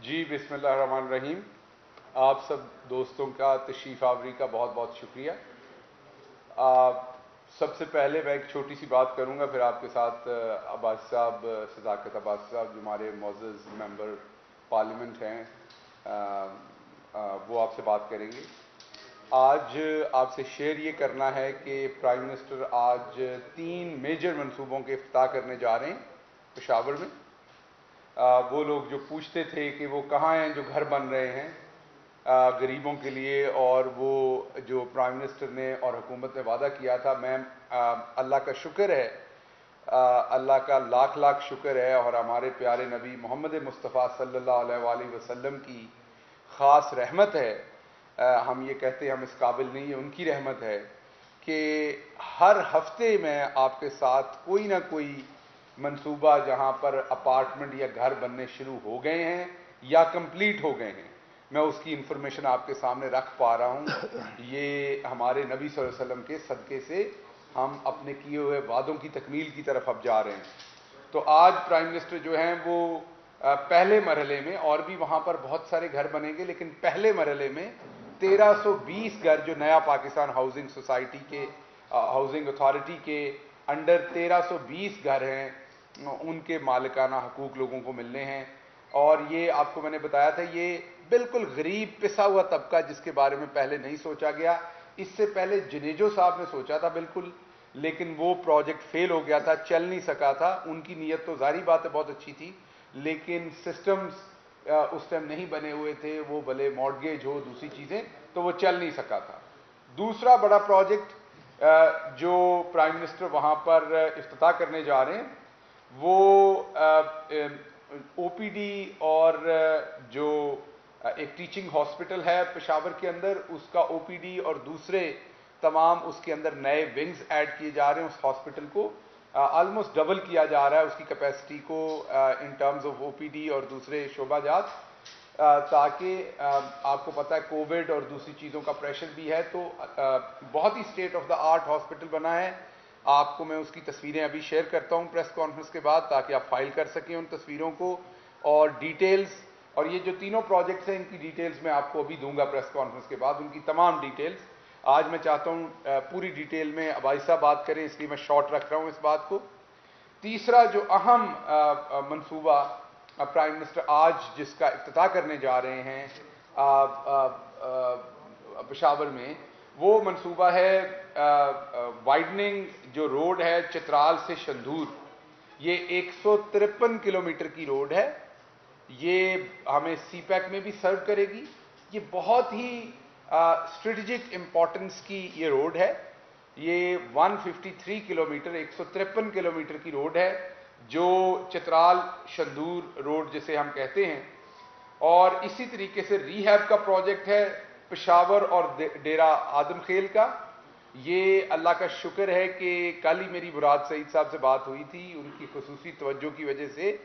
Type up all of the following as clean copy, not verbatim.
جی بسم اللہ الرحمن الرحیم. آپ سب دوستوں کا تشریف آوری کا بہت بہت شکریہ. سب سے پہلے میں ایک چھوٹی سی بات کروں گا، پھر آپ کے ساتھ عباس صاحب، صداقت عباس صاحب جو ہمارے معزز ممبر پارلیمنٹ ہیں وہ آپ سے بات کریں گے. آج آپ سے شیئر یہ کرنا ہے کہ پرائم منسٹر آج 3 میجر منصوبوں کے افتتاح کرنے جا رہے ہیں پشاور میں. وہ لوگ جو پوچھتے تھے کہ وہ کہاں ہیں جو گھر بن رہے ہیں غریبوں کے لیے، اور وہ جو پرائم منسٹر نے اور حکومت نے وعدہ کیا تھا، میں اللہ کا شکر ہے، اللہ کا لاکھ لاکھ شکر ہے، اور ہمارے پیارے نبی محمد مصطفیٰ صلی اللہ علیہ وآلہ وسلم کی خاص رحمت ہے. ہم یہ کہتے ہیں ہم اس قابل نہیں ہیں، ان کی رحمت ہے کہ ہر ہفتے میں آپ کے ساتھ کوئی نہ کوئی منصوبہ جہاں پر اپارٹمنٹ یا گھر بننے شروع ہو گئے ہیں یا کمپلیٹ ہو گئے ہیں، میں اس کی انفارمیشن آپ کے سامنے رکھ پا رہا ہوں. یہ ہمارے نبی صلی اللہ علیہ وسلم کے صدقے سے ہم اپنے کیے ہوئے وعدوں کی تکمیل کی طرف اب جا رہے ہیں. تو آج پرائم منسٹر جو ہیں وہ پہلے مرحلے میں، اور بھی وہاں پر بہت سارے گھر بنیں گے، لیکن پہلے مرحلے میں 1320 گھر جو نیا پاکستان ہاؤسنگ سوسائٹی کے ہاؤسنگ اتھارٹی کے انڈر 1320 گھر ہیں، ان کے مالکانہ حقوق لوگوں کو ملنے ہیں. اور یہ آپ کو میں نے بتایا تھا، یہ بالکل غریب پسا ہوا طبقہ جس کے بارے میں پہلے نہیں سوچا گیا. اس سے پہلے جنیجو صاحب نے سوچا تھا بالکل، لیکن وہ پروجیکٹ فیل ہو گیا تھا، چل نہیں سکا تھا. ان کی نیت تو ظاہری بات ہے بہت اچھی تھی، لیکن سسٹمز اس ٹائم نہیں بنے ہوئے تھے، وہ بھلے مارٹگیج ہو دوسری چیزیں، تو وہ چل نہیں سکا تھا. دوسرا بڑا پروجیکٹ جو پرائم منسٹر وہاں پر افتتاح کرنے جا رہے ہیں، وہ او پی ڈی اور جو ایک ٹیچنگ ہاسپٹل ہے پشاور کے اندر، اس کا او پی ڈی اور دوسرے تمام اس کے اندر نئے ونگز ایڈ کیے جا رہے ہیں. اس ہاسپٹل کو آلموسٹ ڈبل کیا جا رہا ہے اس کی کیپیسٹی کو in terms of O P D اور دوسرے شعبہ جات، تاکہ آپ کو پتہ ہے کووڈ اور دوسری چیزوں کا پریشر بھی ہے. تو بہت ہی state of the art hospital بنا ہے. آپ کو میں اس کی تصویریں ابھی شیئر کرتا ہوں پریس کانفرنس کے بعد، تاکہ آپ فائل کر سکیں ان تصویروں کو اور ڈیٹیلز. اور یہ جو تینوں پروجیکٹس ہیں ان کی ڈیٹیلز میں آپ کو ابھی دوں گا پریس کانفرنس کے بعد، ان کی تمام ڈیٹیلز. آج میں چاہتا ہوں پوری ڈیٹیل میں عباس صاحب بات کریں، اس لیے میں شارٹ رکھ رہا ہوں اس بات کو. تیسرا جو اہم منصوبہ پرائم منسٹر آج جس کا افتتاح کرنے جا رہے ہیں پشاور میں، وہ منصوبہ ہے وائڈننگ جو روڈ ہے چترال سے شندور. یہ 153 کلومیٹر کی روڈ ہے. یہ ہمیں سی پیک میں بھی سرو کرے گی. یہ بہت ہی اسٹریٹجک امپورٹنس کی یہ روڈ ہے. یہ 153 کلومیٹر 153 کلومیٹر کی روڈ ہے جو چترال شندور روڈ جسے ہم کہتے ہیں. اور اسی طریقے سے ری ہیب کا پروجیکٹ ہے پشاور اور ڈیرہ آدم خیل کا. یہ اللہ کا شکر ہے کہ کل ہی میری مراد سعید صاحب سے بات ہوئی تھی، ان کی خصوصی توجہ کی وجہ سے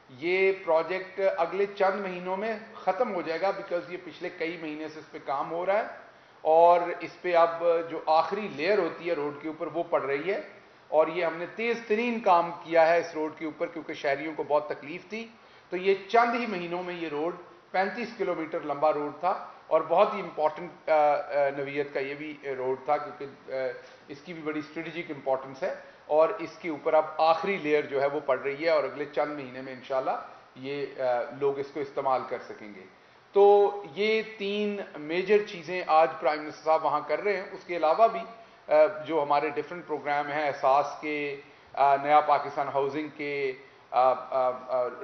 یہ پروجیکٹ اگلے چند مہینوں میں ختم ہو جائے گا، بیکاز یہ پچھلے کئی مہینے سے اس پہ کام ہو رہا ہے، اور اس پہ اب جو آخری لیئر ہوتی ہے روڈ کے اوپر وہ پڑ رہی ہے. اور یہ ہم نے تیز ترین کام کیا ہے اس روڈ کے اوپر، کیونکہ شہریوں کو بہت تکلیف تھی. تو یہ چند ہی مہینوں میں یہ روڈ 35 کلومیٹر لمبا روڈ تھا، اور بہت ہی امپورٹنٹ نوعیت کا یہ بھی روڈ تھا، کیونکہ اس کی بھی بڑی اسٹریٹجک امپورٹنس ہے. اور اس کے اوپر اب آخری لیئر جو ہے وہ پڑ رہی ہے، اور اگلے چند مہینے میں انشاءاللہ یہ لوگ اس کو استعمال کر سکیں گے. تو یہ 3 میجر چیزیں آج پرائم منسٹر صاحب وہاں کر رہے ہیں. اس کے علاوہ بھی جو ہمارے ڈفرینٹ پروگرام ہیں، احساس کے، نیا پاکستان ہاؤسنگ کے،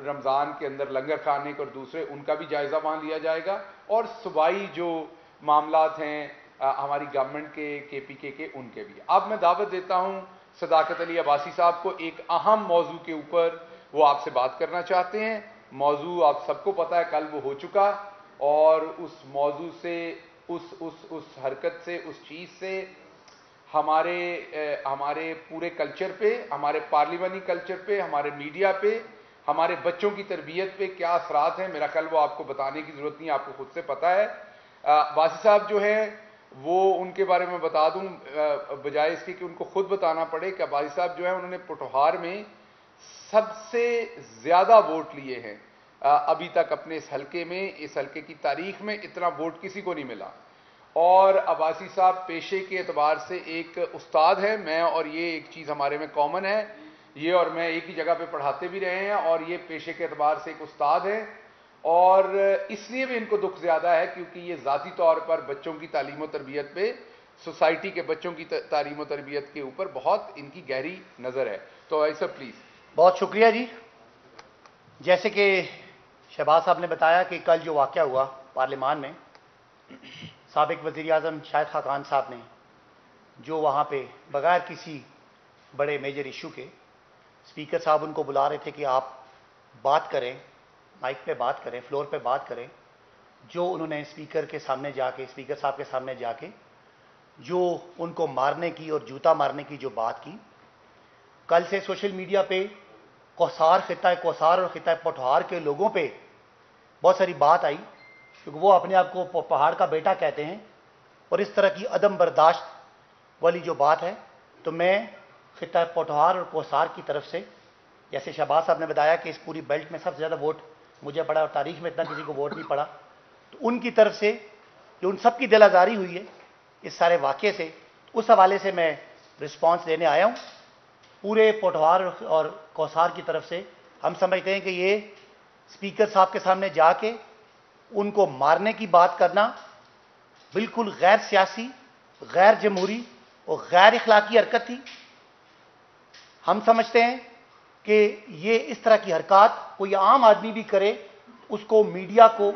رمضان کے اندر لنگر کھانے اور دوسرے، ان کا بھی جائزہ وہاں لیا جائے گا. اور صوبائی جو معاملات ہیں ہماری گورنمنٹ کے پی کے ان کے بھی. اب میں دعوت دیتا ہوں صداقت علی عباسی صاحب کو. ایک اہم موضوع کے اوپر وہ آپ سے بات کرنا چاہتے ہیں. موضوع آپ سب کو پتہ ہے کل وہ ہو چکا، اور اس موضوع سے اس حرکت سے، اس چیز سے ہمارے پورے کلچر پہ، ہمارے پارلیمانی کلچر پہ، ہمارے میڈیا پہ، ہمارے بچوں کی تربیت پہ کیا اثرات ہیں، میرا خیال وہ آپ کو بتانے کی ضرورت نہیں، آپ کو خود سے پتہ ہے. باسی صاحب جو ہیں وہ ان کے بارے میں بتا دوں، بجائے اس کے کہ ان کو خود بتانا پڑے، کہ باسی صاحب جو ہیں انہوں نے پٹوہار میں سب سے زیادہ ووٹ لیے ہیں. ابھی تک اپنے اس حلقے کی تاریخ میں اتنا ووٹ کسی کو نہیں ملا. اور عباسی صاحب پیشے کے اعتبار سے ایک استاد ہے. میں اور یہ ایک چیز ہمارے میں کامن ہے, یہ اور میں ایک ہی جگہ پہ پڑھاتے بھی رہے ہیں, اور یہ پیشے کے اعتبار سے ایک استاد ہے. اور اس لیے بھی ان کو دکھ زیادہ ہے کیونکہ یہ ذاتی طور پر بچوں کی تعلیم و تربیت پہ, سوسائٹی کے بچوں کی تعلیم و تربیت کے اوپر بہت ان کی گہری نظر ہے. تو ایسا پلیز. بہت شکریہ جی. جیسے کہ شہباز صاحب نے بتایا کہ کل جو واقعہ ہوا پارلیمان میں, سابق وزیر اعظم شاہد خاقان صاحب نے جو وہاں پہ بغیر کسی بڑے میجر ایشو کے, اسپیکر صاحب ان کو بلا رہے تھے کہ آپ بات کریں, مائک پہ بات کریں, فلور پہ بات کریں, جو انہوں نے اسپیکر صاحب کے سامنے جا کے جو ان کو مارنے کی اور جوتا مارنے کی جو بات کی. کل سے سوشل میڈیا پہ خطہ کوثار اور خطہ پٹھوار کے لوگوں پہ بہت ساری بات آئی, کیونکہ وہ اپنے آپ کو پہاڑ کا بیٹا کہتے ہیں, اور اس طرح کی عدم برداشت والی جو بات ہے. تو میں خطہ پٹھوار اور کوثار کی طرف سے, جیسے شہباز صاحب نے بتایا کہ اس پوری بیلٹ میں سب سے زیادہ ووٹ مجھے پڑا اور تاریخ میں اتنا کسی کو ووٹ نہیں پڑا, تو ان کی طرف سے جو ان سب کی دل آزاری ہوئی ہے اس سارے واقعے سے, اس حوالے سے میں رسپانس دینے آیا ہوں. پورے پٹھوار اور کوثار کی طرف سے ہم سمجھتے ہیں کہ یہ اسپیکر صاحب کے سامنے جا کے ان کو مارنے کی بات کرنا بالکل غیر سیاسی, غیر جمہوری اور غیر اخلاقی حرکت تھی. ہم سمجھتے ہیں کہ یہ اس طرح کی حرکات کوئی عام آدمی بھی کرے, اس کو میڈیا کو,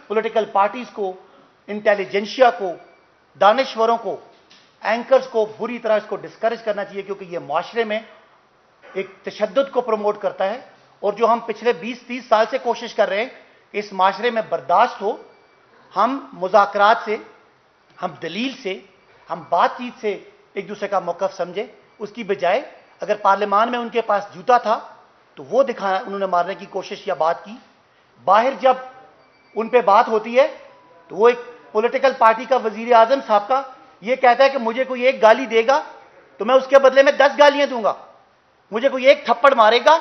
پولیٹیکل پارٹیز کو, انٹیلیجنشیا کو, دانشوروں کو, اینکرز کو بری طرح اس کو ڈسکریج کرنا چاہیے, کیونکہ یہ معاشرے میں ایک تشدد کو پروموٹ کرتا ہے. اور جو ہم پچھلے 20-30 سال سے کوشش کر رہے ہیں کہ اس معاشرے میں برداشت ہو, ہم مذاکرات سے, ہم دلیل سے, ہم بات چیت سے ایک دوسرے کا موقف سمجھے, اس کی بجائے اگر پارلیمان میں ان کے پاس جوتا تھا تو وہ دکھایا, انہوں نے مارنے کی کوشش یا بات کی. باہر جب ان پہ بات ہوتی ہے تو وہ ایک پولیٹیکل پارٹی کا وزیر اعظم صاحب کا یہ کہتا ہے کہ مجھے کوئی ایک گالی دے گا تو میں اس کے بدلے میں 10 گالیاں دوں گا, مجھے کوئی ایک تھپڑ مارے گا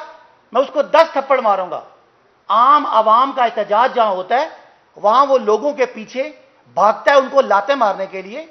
میں اس کو 10 تھپڑ ماروں گا. عام عوام کا احتجاج جہاں ہوتا ہے وہاں وہ لوگوں کے پیچھے بھاگتا ہے ان کو لاتے مارنے کے لیے.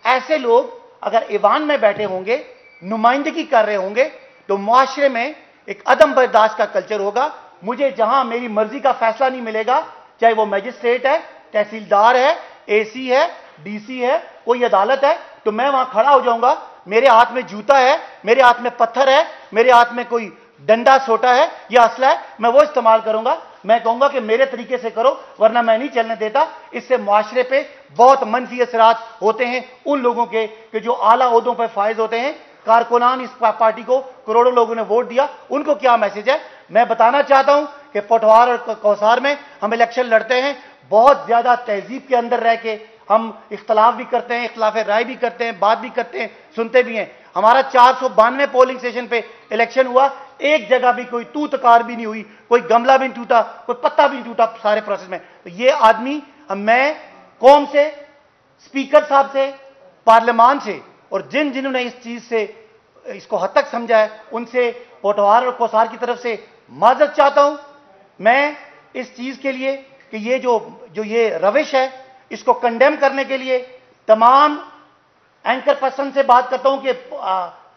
ایسے لوگ اگر ایوان میں بیٹھے ہوں گے, نمائندگی کر رہے ہوں گے, تو معاشرے میں ایک عدم برداشت کا کلچر ہوگا. مجھے جہاں میری مرضی کا فیصلہ نہیں ملے گا, چاہے وہ میجسٹریٹ ہے, تحصیلدار ہے, اے سی ہے, ڈی سی ہے, کوئی عدالت ہے, تو میں وہاں کھڑا ہو جاؤں گا. میرے ہاتھ میں جوتا ہے, میرے ہاتھ میں پتھر ہے, میرے ہاتھ میں کوئی ڈنڈا سوٹا ہے یا اسلحہ ہے, میں وہ استعمال کروں گا. میں کہوں گا کہ میرے طریقے سے کرو ورنہ میں نہیں چلنے دیتا. اس سے معاشرے پہ بہت منفی اثرات ہوتے ہیں ان لوگوں کے کہ جو اعلیٰ عہدوں پہ فائز ہوتے ہیں. کارکنان اس پارٹی کو کروڑوں لوگوں نے ووٹ دیا, ان کو کیا میسج ہے؟ میں بتانا چاہتا ہوں کہ پٹھوار اور کوثار میں ہم الیکشن لڑتے ہیں بہت زیادہ تہذیب کے اندر رہ کے. ہم اختلاف بھی کرتے ہیں, اختلاف رائے بھی کرتے ہیں, بات بھی کرتے ہیں, سنتے بھی ہیں. ہمارا 492 پولنگ اسٹیشن پہ الیکشن ہوا, ایک جگہ بھی کوئی تو تکار بھی نہیں ہوئی, کوئی گملہ بھی نہیں ٹوٹا, کوئی پتا بھی نہیں ٹوٹا سارے پروسیس میں. یہ آدمی, میں قوم سے, اسپیکر صاحب سے, پارلیمان سے, اور جنہوں نے اس چیز سے اس کو حد تک سمجھا ہے ان سے پٹھوار اور کوثار کی طرف سے معذرت چاہتا ہوں. میں اس چیز کے لیے کہ یہ جو یہ روش ہے اس کو کنڈیم کرنے کے لیے تمام اینکر پرسن سے بات کرتا ہوں کہ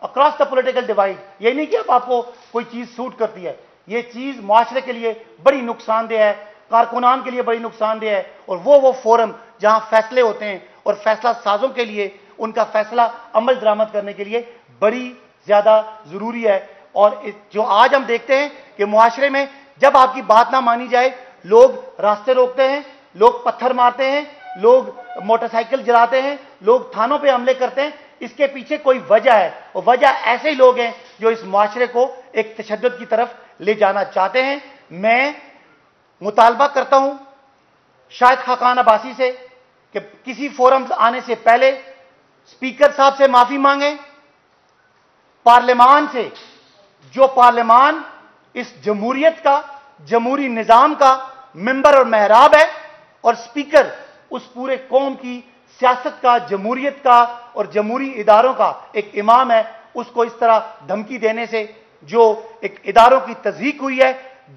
اکراس دا پولیٹیکل ڈیوائڈ, یہ نہیں کہ اب آپ کو کوئی چیز سوٹ کرتی ہے, یہ چیز معاشرے کے لیے بڑی نقصان دہ ہے, کارکنان کے لیے بڑی نقصان دہ ہے. اور وہ فورم جہاں فیصلے ہوتے ہیں اور فیصلہ سازوں کے لیے ان کا فیصلہ عمل درآمد کرنے کے لیے بڑی زیادہ ضروری ہے. اور جو آج ہم دیکھتے ہیں کہ معاشرے میں جب آپ کی بات نہ مانی جائے, لوگ راستے روکتے ہیں, لوگ پتھر مارتے ہیں, لوگ موٹر سائیکل جلاتے ہیں, لوگ تھانوں پہ حملے کرتے ہیں. اس کے پیچھے کوئی وجہ ہے, اور وجہ ایسے ہی لوگ ہیں جو اس معاشرے کو ایک تشدد کی طرف لے جانا چاہتے ہیں. میں مطالبہ کرتا ہوں شاہد خاقان عباسی سے کہ کسی فورم آنے سے پہلے اسپیکر صاحب سے معافی مانگیں, پارلیمان سے, جو پارلیمان اس جمہوریت کا, جمہوری نظام کا ممبر اور محراب ہے, اور اسپیکر اس پورے قوم کی سیاست کا, جمہوریت کا اور جمہوری اداروں کا ایک امام ہے. اس کو اس طرح دھمکی دینے سے جو ایک اداروں کی تضحیک ہوئی ہے,